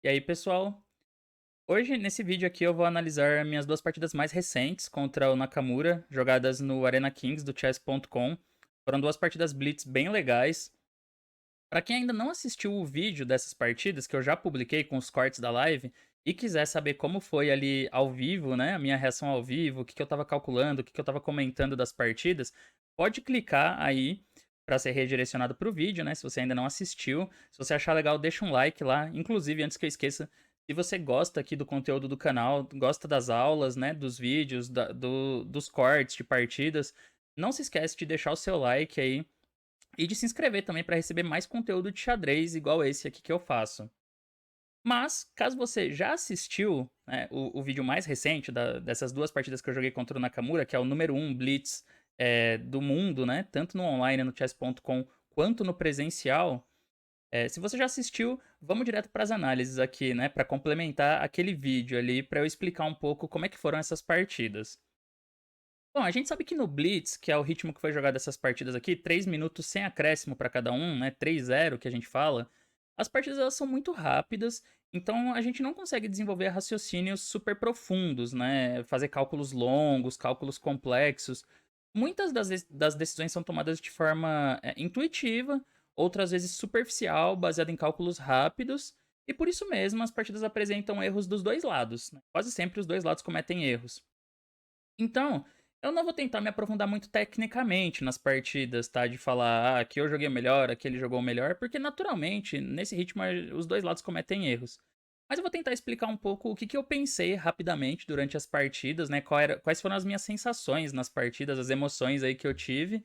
E aí, pessoal? Hoje, nesse vídeo aqui, eu vou analisar minhas duas partidas mais recentes contra o Nakamura, jogadas no Arena Kings do chess.com. Foram duas partidas blitz bem legais. Para quem ainda não assistiu o vídeo dessas partidas, que eu já publiquei com os cortes da live, e quiser saber como foi ali ao vivo, né, a minha reação ao vivo, o que eu tava calculando, o que eu tava comentando das partidas, pode clicar aí para ser redirecionado pro vídeo, né, se você ainda não assistiu. Se você achar legal, deixa um like lá. Inclusive, antes que eu esqueça, se você gosta aqui do conteúdo do canal, gosta das aulas, né, dos vídeos, dos cortes de partidas, não se esquece de deixar o seu like aí e de se inscrever também para receber mais conteúdo de xadrez igual esse aqui que eu faço. Mas, caso você já assistiu, né, o vídeo mais recente dessas duas partidas que eu joguei contra o Nakamura, que é o número 1 Blitz do mundo, né, tanto no online no chess.com quanto no presencial, se você já assistiu, vamos direto para as análises aqui, né, para complementar aquele vídeo ali, para eu explicar um pouco como é que foram essas partidas. Bom, a gente sabe que no Blitz, que é o ritmo que foi jogado essas partidas aqui, 3 minutos sem acréscimo para cada um, né? 3-0 que a gente fala. As partidas elas são muito rápidas, então a gente não consegue desenvolver raciocínios super profundos, né? Fazer cálculos longos, cálculos complexos. Muitas das decisões são tomadas de forma intuitiva, outras vezes superficial, baseada em cálculos rápidos, e por isso mesmo as partidas apresentam erros dos dois lados, né? Quase sempre os dois lados cometem erros. Então, eu não vou tentar me aprofundar muito tecnicamente nas partidas, tá? De falar, aqui eu joguei melhor, aqui ele jogou melhor, porque naturalmente, nesse ritmo, os dois lados cometem erros. Mas eu vou tentar explicar um pouco o que eu pensei rapidamente durante as partidas, né? Quais foram as minhas sensações nas partidas, as emoções aí que eu tive,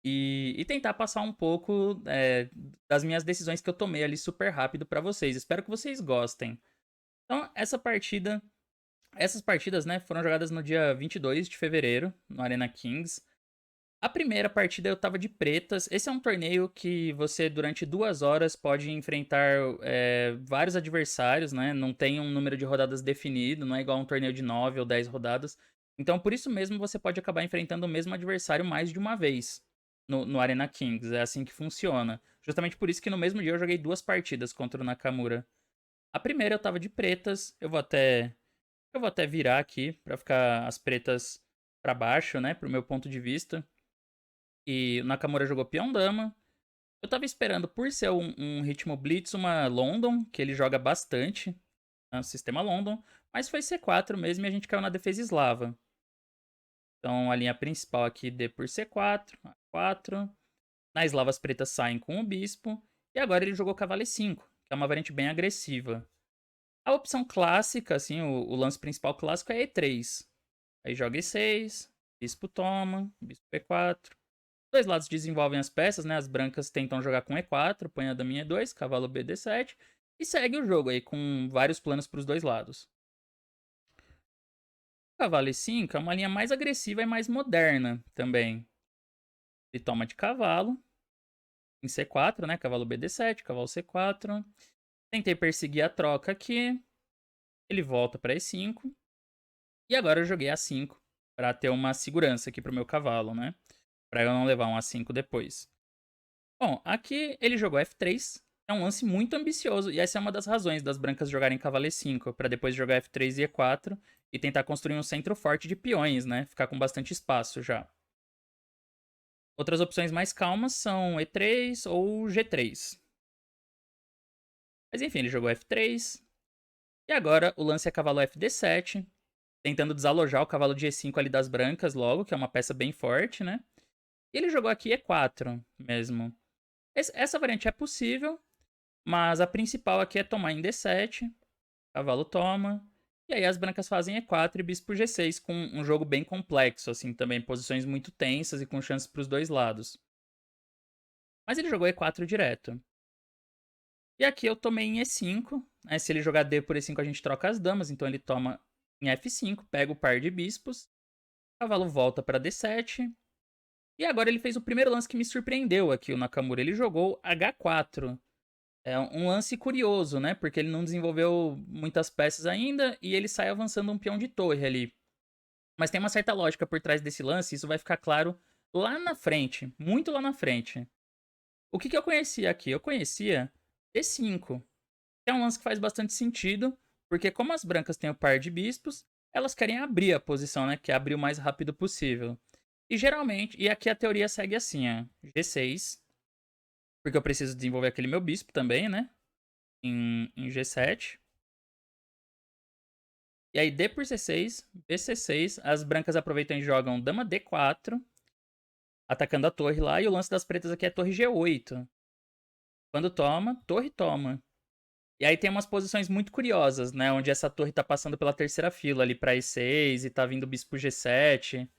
e tentar passar um pouco das minhas decisões que eu tomei ali super rápido pra vocês. Espero que vocês gostem. Então, essas partidas, né, foram jogadas no dia 22 de fevereiro, no Arena Kings. A primeira partida eu tava de pretas. Esse é um torneio que você, durante 2 horas, pode enfrentar vários adversários, né? Não tem um número de rodadas definido, não é igual um torneio de 9 ou 10 rodadas. Então, por isso mesmo, você pode acabar enfrentando o mesmo adversário mais de uma vez no Arena Kings. É assim que funciona. Justamente por isso que no mesmo dia eu joguei duas partidas contra o Nakamura. A primeira eu tava de pretas, eu vou até virar aqui pra ficar as pretas pra baixo, né? Pro meu ponto de vista. E o Nakamura jogou peão dama. Eu tava esperando, por ser um ritmo blitz, uma London, que ele joga bastante, né, sistema London. Mas foi C4 mesmo e a gente caiu na defesa eslava. Então a linha principal aqui D por C4, A4. Na eslava as pretas saem com o bispo. E agora ele jogou cavalo E5, que é uma variante bem agressiva. A opção clássica, assim, o lance principal clássico é E3. Aí joga E6, bispo toma, bispo E4. Dois lados desenvolvem as peças, né? As brancas tentam jogar com E4, põe a daminha E2, cavalo BD7 e segue o jogo aí com vários planos para os dois lados. O cavalo E5 é uma linha mais agressiva e mais moderna também. Ele toma de cavalo em C4, né? Cavalo BD7, cavalo C4. Tentei perseguir a troca aqui. Ele volta para E5. E agora eu joguei A5 para ter uma segurança aqui pro meu cavalo, né? Para eu não levar um A5 depois. Bom, aqui ele jogou F3. É um lance muito ambicioso. E essa é uma das razões das brancas jogarem cavalo E5. Para depois jogar F3 e E4. E tentar construir um centro forte de peões, né? Ficar com bastante espaço já. Outras opções mais calmas são E3 ou G3. Mas enfim, ele jogou F3. E agora o lance é cavalo FD7. Tentando desalojar o cavalo de E5 ali das brancas logo, que é uma peça bem forte, né? E ele jogou aqui E4 mesmo. Essa variante é possível, mas a principal aqui é tomar em D7, cavalo toma, e aí as brancas fazem E4 e bispo G6, com um jogo bem complexo, assim, também posições muito tensas e com chances para os dois lados. Mas ele jogou E4 direto. E aqui eu tomei em E5, né? Se ele jogar D por E5 a gente troca as damas, então ele toma em F5, pega o par de bispos, cavalo volta para D7, e agora ele fez o primeiro lance que me surpreendeu aqui, o Nakamura. Ele jogou H4. É um lance curioso, né? Porque ele não desenvolveu muitas peças ainda e ele sai avançando um peão de torre ali. Mas tem uma certa lógica por trás desse lance, e isso vai ficar claro lá na frente, muito lá na frente. O que eu conhecia aqui? Eu conhecia E5. É um lance que faz bastante sentido, porque como as brancas têm o par de bispos, elas querem abrir a posição, né? Que é abrir o mais rápido possível. E geralmente, e aqui a teoria segue assim, ó. G6, porque eu preciso desenvolver aquele meu bispo também, né? Em G7. E aí D por C6, BC6, as brancas aproveitam e jogam dama D4, atacando a torre lá, e o lance das pretas aqui é torre G8. Quando toma, torre toma. E aí tem umas posições muito curiosas, né? Onde essa torre tá passando pela terceira fila ali pra E6 e tá vindo o bispo G7.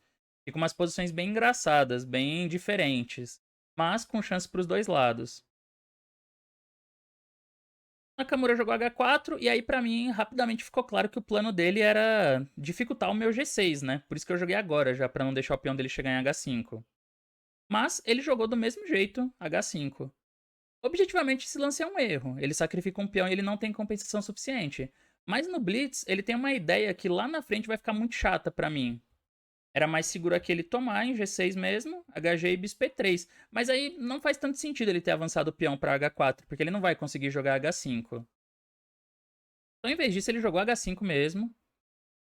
Fica umas posições bem engraçadas, bem diferentes. Mas com chance pros dois lados. Nakamura jogou H4 e aí pra mim rapidamente ficou claro que o plano dele era dificultar o meu G6, né? Por isso que eu joguei agora já, pra não deixar o peão dele chegar em H5. Mas ele jogou do mesmo jeito H5. Objetivamente, esse lance é um erro. Ele sacrifica um peão e ele não tem compensação suficiente. Mas no Blitz, ele tem uma ideia que lá na frente vai ficar muito chata pra mim. Era mais seguro aquele tomar em G6 mesmo, HG e bispo E3. Mas aí não faz tanto sentido ele ter avançado o peão pra H4, porque ele não vai conseguir jogar H5. Então, em vez disso, ele jogou H5 mesmo,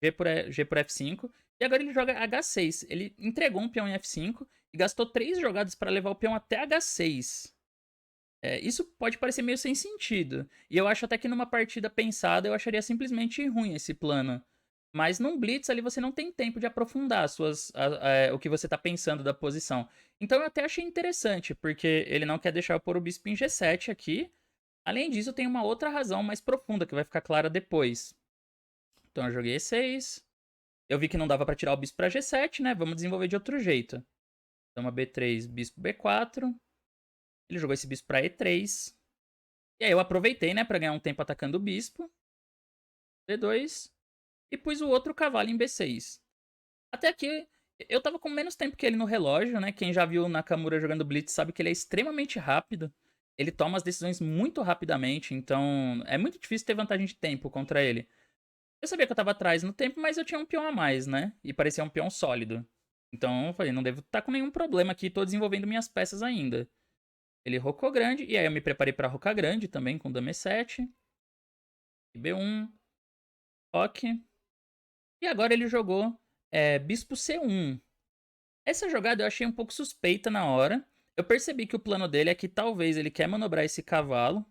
G por F5, e agora ele joga H6. Ele entregou um peão em F5 e gastou 3 jogadas para levar o peão até H6. Isso pode parecer meio sem sentido. E eu acho até que numa partida pensada eu acharia simplesmente ruim esse plano. Mas num Blitz ali você não tem tempo de aprofundar o que você tá pensando da posição. Então eu até achei interessante, porque ele não quer deixar eu pôr o bispo em G7 aqui. Além disso, tem uma outra razão mais profunda que vai ficar clara depois. Então eu joguei E6. Eu vi que não dava pra tirar o bispo pra G7, né? Vamos desenvolver de outro jeito. Dama B3, bispo B4. Ele jogou esse bispo pra E3. E aí eu aproveitei, né, pra ganhar um tempo atacando o bispo. D2. E pus o outro cavalo em B6. Até aqui, eu tava com menos tempo que ele no relógio, né? Quem já viu o Nakamura jogando Blitz sabe que ele é extremamente rápido. Ele toma as decisões muito rapidamente, então é muito difícil ter vantagem de tempo contra ele. Eu sabia que eu tava atrás no tempo, mas eu tinha um peão a mais, né? E parecia um peão sólido. Então eu falei, não devo estar com nenhum problema aqui, tô desenvolvendo minhas peças ainda. Ele rocou grande, e aí eu me preparei pra rocar grande também, com dama E7. B1, roque. E agora ele jogou bispo C1. Essa jogada eu achei um pouco suspeita na hora. Eu percebi que o plano dele é que talvez ele quer manobrar esse cavalo.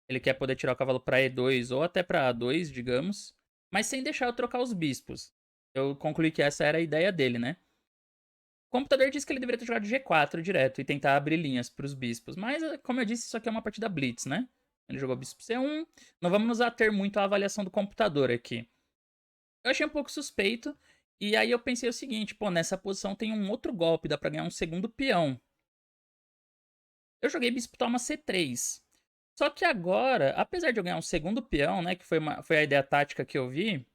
Ele quer poder tirar o cavalo para E2 ou até para A2, digamos. Mas sem deixar eu trocar os bispos. Eu concluí que essa era a ideia dele, né? O computador disse que ele deveria ter jogado G4 direto e tentar abrir linhas para os bispos. Mas, como eu disse, isso aqui é uma partida Blitz, né? Ele jogou bispo C1. Não vamos nos ater muito à avaliação do computador aqui. Eu achei um pouco suspeito. E aí eu pensei o seguinte, pô, nessa posição tem um outro golpe, dá pra ganhar um segundo peão. Eu joguei bispo toma C3. Só que agora, apesar de eu ganhar um segundo peão, né, que foi a ideia tática que eu vi,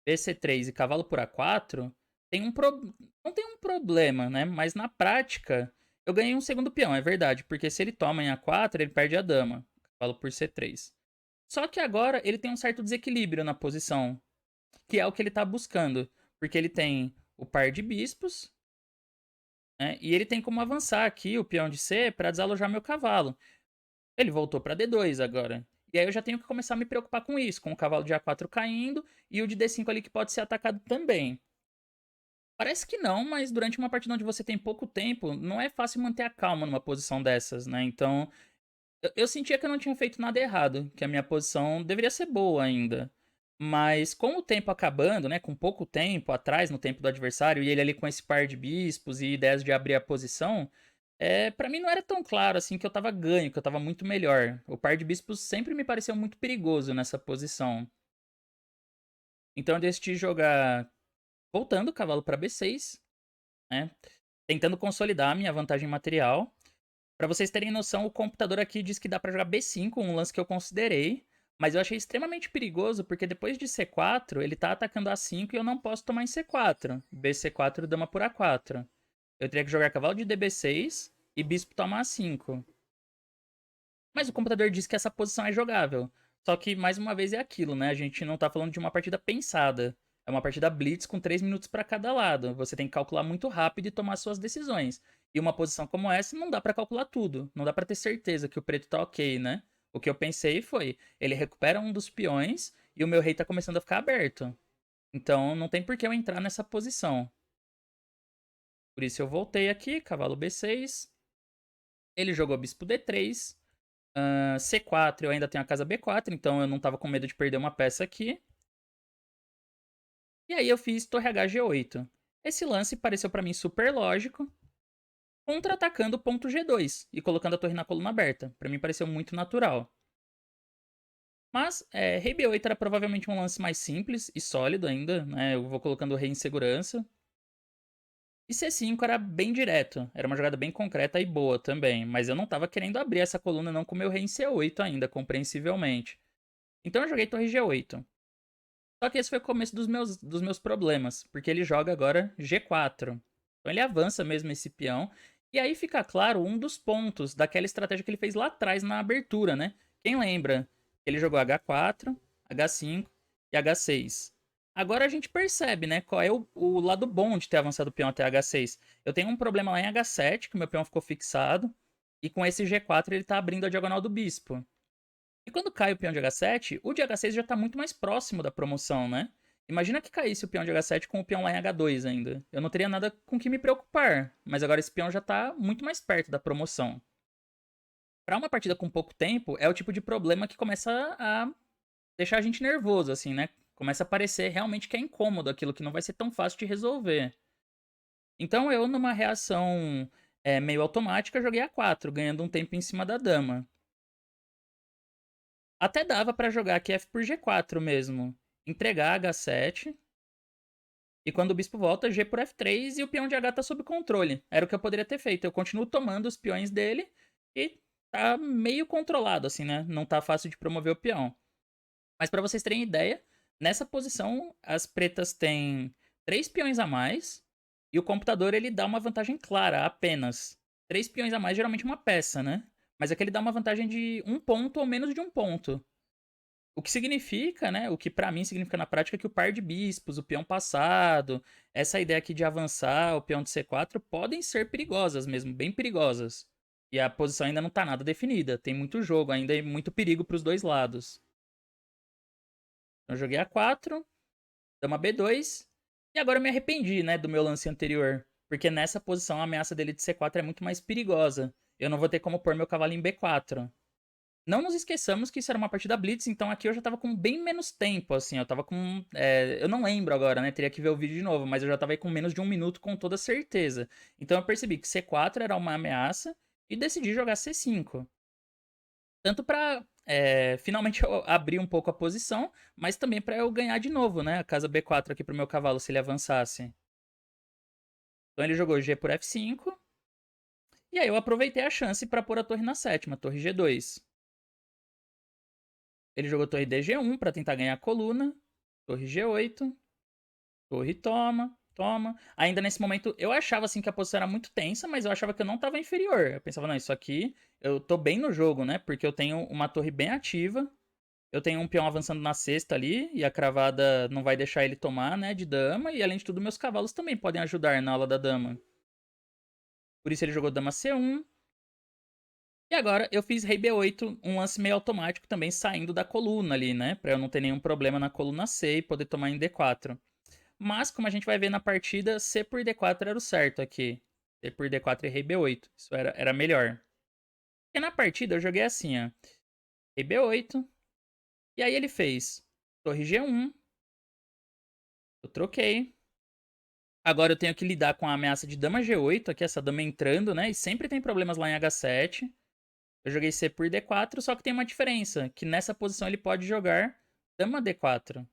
BC3 e cavalo por A4, não tem um problema, né, mas na prática eu ganhei um segundo peão, é verdade, porque se ele toma em A4, ele perde a dama, cavalo por C3. Só que agora ele tem um certo desequilíbrio na posição, que é o que ele tá buscando. Porque ele tem o par de bispos, né? E ele tem como avançar aqui o peão de C para desalojar meu cavalo. Ele voltou para D2 agora. E aí eu já tenho que começar a me preocupar com isso, com o cavalo de A4 caindo e o de D5 ali que pode ser atacado também. Parece que não, mas durante uma partida onde você tem pouco tempo, não é fácil manter a calma numa posição dessas, né? Então, eu sentia que eu não tinha feito nada errado, que a minha posição deveria ser boa ainda. Mas com o tempo acabando, né, com pouco tempo atrás no tempo do adversário, e ele ali com esse par de bispos e ideias de abrir a posição, para mim não era tão claro assim que eu tava ganho, que eu tava muito melhor. O par de bispos sempre me pareceu muito perigoso nessa posição. Então eu decidi jogar voltando o cavalo para B6, né, tentando consolidar a minha vantagem material. Pra vocês terem noção, o computador aqui diz que dá pra jogar B5, um lance que eu considerei, mas eu achei extremamente perigoso porque depois de C4, ele tá atacando A5 e eu não posso tomar em C4. BC4, dama por A4. Eu teria que jogar cavalo de DB6 e bispo toma A5. Mas o computador diz que essa posição é jogável. Só que, mais uma vez, é aquilo, né? A gente não tá falando de uma partida pensada. É uma partida blitz com 3 minutos para cada lado. Você tem que calcular muito rápido e tomar suas decisões. E uma posição como essa não dá para calcular tudo. Não dá para ter certeza que o preto tá ok, né? O que eu pensei foi, ele recupera um dos peões e o meu rei tá começando a ficar aberto. Então não tem por que eu entrar nessa posição. Por isso eu voltei aqui, cavalo B6. Ele jogou bispo D3. C4, eu ainda tenho a casa B4, então eu não tava com medo de perder uma peça aqui. E aí eu fiz torre HG8. Esse lance pareceu pra mim super lógico, contra-atacando o ponto G2 e colocando a torre na coluna aberta. Pra mim pareceu muito natural. Mas rei B8 era provavelmente um lance mais simples e sólido ainda, né? Eu vou colocando o rei em segurança. E C5 era bem direto, era uma jogada bem concreta e boa também, mas eu não tava querendo abrir essa coluna não com o meu rei em C8 ainda, compreensivelmente. Então eu joguei torre G8. Só que esse foi o começo dos meus problemas, porque ele joga agora G4. Então ele avança mesmo esse peão, e aí fica claro um dos pontos daquela estratégia que ele fez lá atrás na abertura, né? Quem lembra? Ele jogou H4, H5 e H6. Agora a gente percebe, né, qual é o lado bom de ter avançado o peão até H6. Eu tenho um problema lá em H7, que o meu peão ficou fixado, e com esse G4 ele tá abrindo a diagonal do bispo. E quando cai o peão de H7, o de H6 já tá muito mais próximo da promoção, né? Imagina que caísse o peão de H7 com o peão lá em H2 ainda. Eu não teria nada com que me preocupar, mas agora esse peão já tá muito mais perto da promoção. Para uma partida com pouco tempo, é o tipo de problema que começa a deixar a gente nervoso, assim, né? Começa a parecer realmente que é incômodo aquilo que não vai ser tão fácil de resolver. Então eu, numa reação meio automática, joguei A4, ganhando um tempo em cima da dama. Até dava pra jogar aqui F por G4 mesmo. Entregar H7. E quando o bispo volta, G por F3 e o peão de H tá sob controle. Era o que eu poderia ter feito. Eu continuo tomando os peões dele e tá meio controlado, assim, né? Não tá fácil de promover o peão. Mas pra vocês terem ideia, nessa posição as pretas têm 3 peões a mais e o computador ele dá uma vantagem clara, apenas. 3 peões a mais, geralmente uma peça, né? Mas aqui ele dá uma vantagem de 1 ponto ou menos de 1 ponto. O que significa, né? O que pra mim significa na prática é que o par de bispos, o peão passado, essa ideia aqui de avançar o peão de C4 podem ser perigosas mesmo, bem perigosas. E a posição ainda não tá nada definida, tem muito jogo ainda e muito perigo pros dois lados. Eu joguei A4, dama B2, e agora eu me arrependi, né, do meu lance anterior. Porque nessa posição a ameaça dele de C4 é muito mais perigosa. Eu não vou ter como pôr meu cavalo em B4. Não nos esqueçamos que isso era uma partida Blitz, então aqui eu já tava com bem menos tempo, assim. Eu tava com. Eu não lembro agora, né? Teria que ver o vídeo de novo, mas eu já tava aí com menos de 1 minuto com toda certeza. Então eu percebi que C4 era uma ameaça e decidi jogar C5. Tanto pra finalmente eu abrir um pouco a posição, mas também pra eu ganhar de novo, né? A casa B4 aqui pro meu cavalo se ele avançasse. Então ele jogou G por F5. E aí eu aproveitei a chance pra pôr a torre na sétima, torre G2. Ele jogou torre DG1 para tentar ganhar a coluna. Torre G8. Torre toma, toma. Ainda nesse momento eu achava assim que a posição era muito tensa, mas eu achava que eu não tava inferior. Eu pensava, não, isso aqui eu tô bem no jogo, né? Porque eu tenho uma torre bem ativa. Eu tenho um peão avançando na sexta ali, e a cravada não vai deixar ele tomar, né, de dama. E além de tudo, meus cavalos também podem ajudar na aula da dama. Por isso ele jogou dama C1. E agora eu fiz rei B8, um lance meio automático também saindo da coluna ali, né? Pra eu não ter nenhum problema na coluna C e poder tomar em D4. Mas, como a gente vai ver na partida, C por D4 era o certo aqui. C por D4 e rei B8. Isso era melhor. E na partida eu joguei assim, ó. Rei B8. E aí ele fez torre G1. Eu troquei. Agora eu tenho que lidar com a ameaça de dama G8, aqui essa dama entrando, né? E sempre tem problemas lá em H7. Eu joguei C por D4, só que tem uma diferença, que nessa posição ele pode jogar dama D4.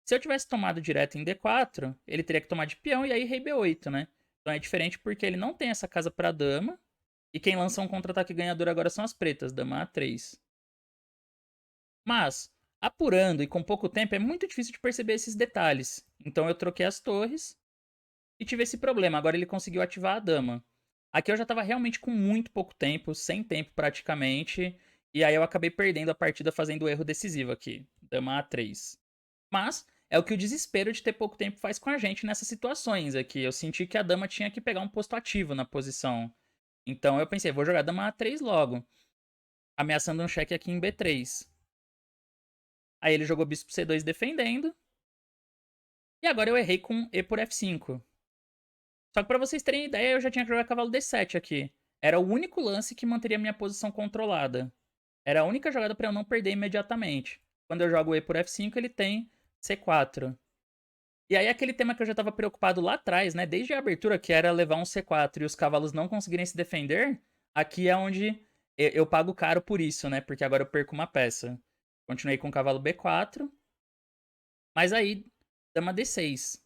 Se eu tivesse tomado direto em D4, ele teria que tomar de peão e aí rei B8, né? Então é diferente porque ele não tem essa casa para dama, e quem lança um contra-ataque ganhador agora são as pretas, dama A3. Mas, apurando e com pouco tempo, é muito difícil de perceber esses detalhes. Então eu troquei as torres e tive esse problema. Agora ele conseguiu ativar a dama. Aqui eu já tava realmente com muito pouco tempo, sem tempo praticamente. E aí eu acabei perdendo a partida fazendo o erro decisivo aqui. Dama A3. Mas é o que o desespero de ter pouco tempo faz com a gente nessas situações aqui. Eu senti que a dama tinha que pegar um posto ativo na posição. Então eu pensei, vou jogar dama A3 logo. ameaçando um cheque aqui em B3. Aí ele jogou bispo C2 defendendo. E agora eu errei com E por F5. Só que pra vocês terem ideia, eu já tinha que jogar cavalo D7 aqui. Era o único lance que manteria minha posição controlada. Era a única jogada pra eu não perder imediatamente. Quando eu jogo E por F5, ele tem C4. E aí aquele tema que eu já tava preocupado lá atrás, né? Desde a abertura, que era levar um C4 e os cavalos não conseguirem se defender, aqui é onde eu pago caro por isso, né? Porque agora eu perco uma peça. Continuei com o cavalo B4. Mas aí, dama D6.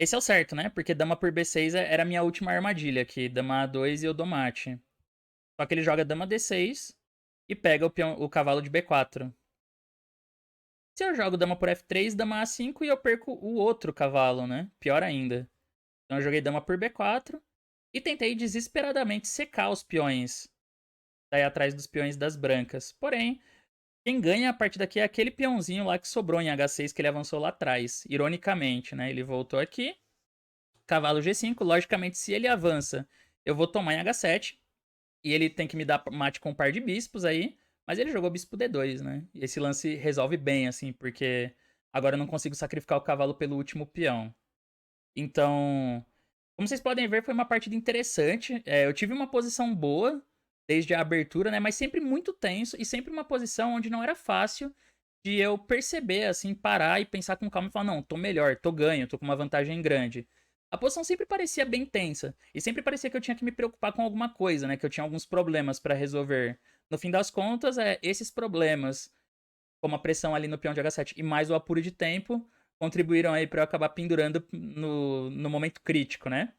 Esse é o certo, né? Porque dama por B6 era a minha última armadilha aqui. Dama A2 e eu dou mate. Só que ele joga dama D6 e pega o cavalo de B4. Se eu jogo dama por F3, dama A5 e eu perco o outro cavalo, né? Pior ainda. Então eu joguei dama por B4 e tentei desesperadamente secar os peões. Sair atrás dos peões das brancas. Porém, quem ganha a partida aqui é aquele peãozinho lá que sobrou em H6 que ele avançou lá atrás. Ironicamente, né? Ele voltou aqui. Cavalo G5. Logicamente, se ele avança, eu vou tomar em H7. E ele tem que me dar mate com um par de bispos aí. Mas ele jogou bispo D2, né? E esse lance resolve bem, assim, porque agora eu não consigo sacrificar o cavalo pelo último peão. Então, como vocês podem ver, foi uma partida interessante. Eu tive uma posição boa desde a abertura, né? Mas sempre muito tenso e sempre uma posição onde não era fácil de eu perceber, assim, parar e pensar com calma e falar: não, tô melhor, tô ganho, tô com uma vantagem grande. A posição sempre parecia bem tensa e sempre parecia que eu tinha que me preocupar com alguma coisa, né? Que eu tinha alguns problemas pra resolver. No fim das contas, esses problemas, como a pressão ali no peão de H7 e mais o apuro de tempo, contribuíram aí pra eu acabar pendurando no momento crítico, né?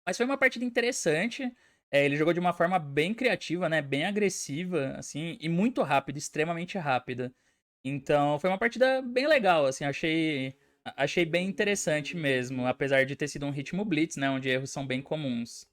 Mas foi uma partida interessante. Ele jogou de uma forma bem criativa, né? Bem agressiva, assim, e muito rápida, extremamente rápida. Então, foi uma partida bem legal, assim, achei bem interessante mesmo, apesar de ter sido um ritmo blitz, né? Onde erros são bem comuns.